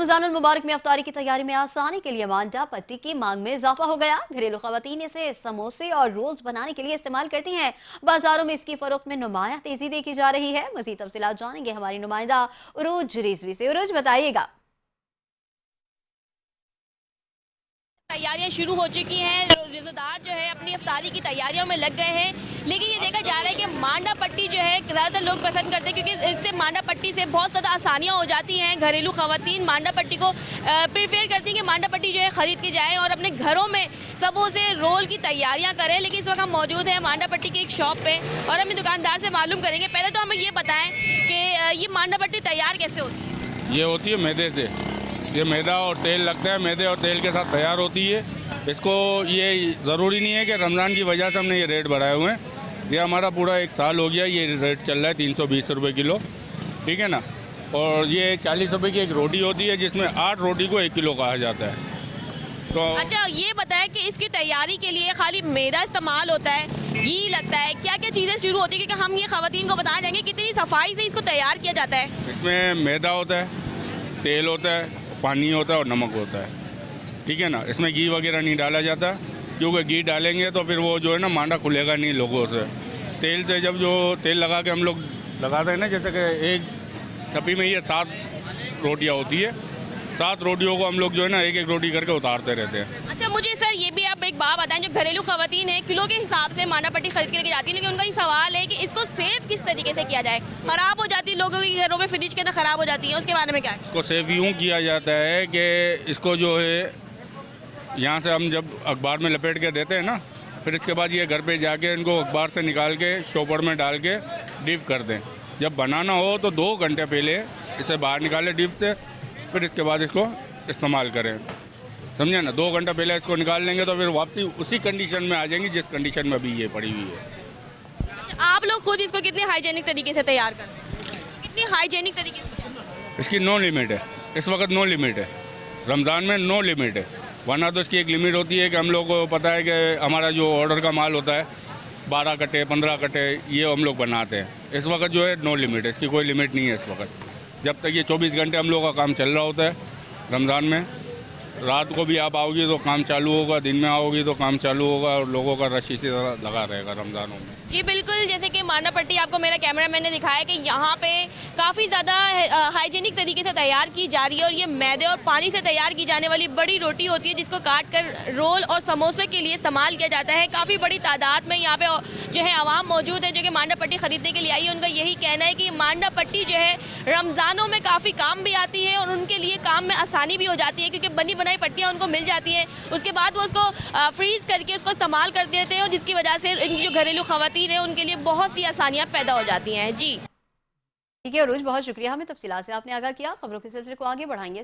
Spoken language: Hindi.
रमजानुल मुबारक में अफ्तारी की तैयारी में आसानी के लिए मांडा पट्टी की मांग में इजाफा हो गया। घरेलू खवातीन इसे समोसे और रोल्स बनाने के लिए इस्तेमाल करती हैं। बाजारों में इसकी फरोख्त में नुमाया तेजी देखी जा रही है। मजीद तफसीलात जानेंगे हमारी नुमाइंदा उरूज रिजवी से। उरूज, बताइएगा। तैयारियां शुरू हो चुकी हैं। रिज़ादार जो है अपनी इफ्तारी की तैयारियों में लग गए हैं, लेकिन ये देखा जा रहा है कि मांडा पट्टी जो है ज़्यादातर लोग पसंद करते हैं, क्योंकि इससे मांडा पट्टी से बहुत ज़्यादा आसानियां हो जाती हैं। घरेलू खवातीन मांडा पट्टी को प्रीफेयर करती हैं कि मांडा पट्टी जो है ख़रीद के जाएँ और अपने घरों में समोसे रोल की तैयारियाँ करें। लेकिन इस वक्त हम मौजूद हैं मांडा पट्टी की एक शॉप पर और हम दुकानदार से मालूम करेंगे। पहले तो हमें ये बताएँ कि ये मांडा पट्टी तैयार कैसे होती है? ये होती है मैदे से। ये मैदा और तेल लगता है, मैदे और तेल के साथ तैयार होती है। इसको ये ज़रूरी नहीं है कि रमज़ान की वजह से हमने ये रेट बढ़ाए हुए हैं। ये हमारा पूरा 1 साल हो गया ये रेट चल रहा है 320 रुपये किलो, ठीक है ना। और ये 40 रुपये की एक रोटी होती है, जिसमें 8 रोटी को 1 किलो कहा जाता है। तो अच्छा, ये बताएं कि इसकी तैयारी के लिए खाली मैदा इस्तेमाल होता है, घी लगता है, क्या क्या चीज़ें शुरू होती है? क्योंकि हम ये ख़वातीन को बताना चाहेंगे कितनी सफाई से इसको तैयार किया जाता है। इसमें मैदा होता है, तेल होता है, पानी होता है और नमक होता है, ठीक है ना। इसमें घी वगैरह नहीं डाला जाता, क्योंकि घी डालेंगे तो फिर वो जो है ना मांडा खुलेगा नहीं लोगों से। तेल से जब जो तेल लगा के हम लोग लगाते हैं ना, जैसे कि एक टपी में ये 7 रोटियां होती है, 7 रोटियों को हम लोग जो है ना एक एक रोटी करके उतारते रहते हैं। अच्छा, मुझे सर ये भी आप एक बात बताएं, जो घरेलू खवातीन है किलो के हिसाब से मांडा पट्टी खरीद के लेके जाती है, लेकिन उनका ये सवाल है कि इसको सेव किस तरीके से किया जाए? ख़राब हो जाती है, लोगों के घरों में फ्रिज के अंदर ख़राब हो जाती है, उसके बारे में क्या है? इसको सेव यूँ किया जाता है कि इसको जो है यहाँ से हम जब अखबार में लपेट के देते हैं ना, फिर इसके बाद ये घर पे जाके इनको अखबार से निकाल के शॉपर में डाल के डीप कर दें। जब बनाना हो तो 2 घंटे पहले इसे बाहर निकालें डीप से, फिर इसके बाद इसको इस्तेमाल करें, समझे ना। 2 घंटा पहले इसको निकाल लेंगे तो फिर वापसी उसी कंडीशन में आ जाएंगी जिस कंडीशन में अभी ये पड़ी हुई है। अच्छा, आप लोग खुद इसको कितने हाइजेनिक तरीके से तैयार करते हैं? कितनी हाइजेनिक तरीके से? इसकी नो लिमिट है, इस वक्त नो लिमिट है। रमज़ान में नो लिमिट है, वरना तो इसकी एक लिमिट होती है कि हम लोग को पता है कि हमारा जो ऑर्डर का माल होता है 12 कट्टे 15 कट्टे ये हम लोग बनाते हैं। इस वक्त जो है नो लिमिट है, इसकी कोई लिमिट नहीं है इस वक्त। जब तक ये 24 घंटे हम लोग का काम चल रहा होता है रमज़ान में। रात को भी आप आओगी तो काम चालू होगा, दिन में आओगी तो काम चालू होगा, और लोगों का रश इसी तरह लगा रहेगा रमज़ानों में। जी बिल्कुल, जैसे कि मांडा पट्टी आपको मेरा कैमरामैन ने दिखाया कि यहाँ पे काफ़ी ज़्यादा हाइजीनिक तरीके से तैयार की जा रही है, और ये मैदे और पानी से तैयार की जाने वाली बड़ी रोटी होती है, जिसको काट कर रोल और समोसे के लिए इस्तेमाल किया जाता है। काफ़ी बड़ी तादाद में यहाँ पे जो है आवाम मौजूद है जो कि मांडा पट्टी ख़रीदने के लिए आई है। उनका यही कहना है कि मांडा पट्टी जो है रमज़ानों में काफ़ी काम भी आती है और उनके लिए काम में आसानी भी हो जाती है, क्योंकि बनी बनाई पट्टियाँ उनको मिल जाती हैं। उसके बाद वो उसको फ्रीज़ करके उसको इस्तेमाल कर देते हैं, और जिसकी वजह से इनकी जो घरेलू खवातीन है उनके लिए बहुत सी आसानियां पैदा हो जाती हैं। जी ठीक है उरूज, बहुत शुक्रिया हमें तफसीलात से आपने आगाह किया। खबरों के सिलसिले को आगे बढ़ाएंगे।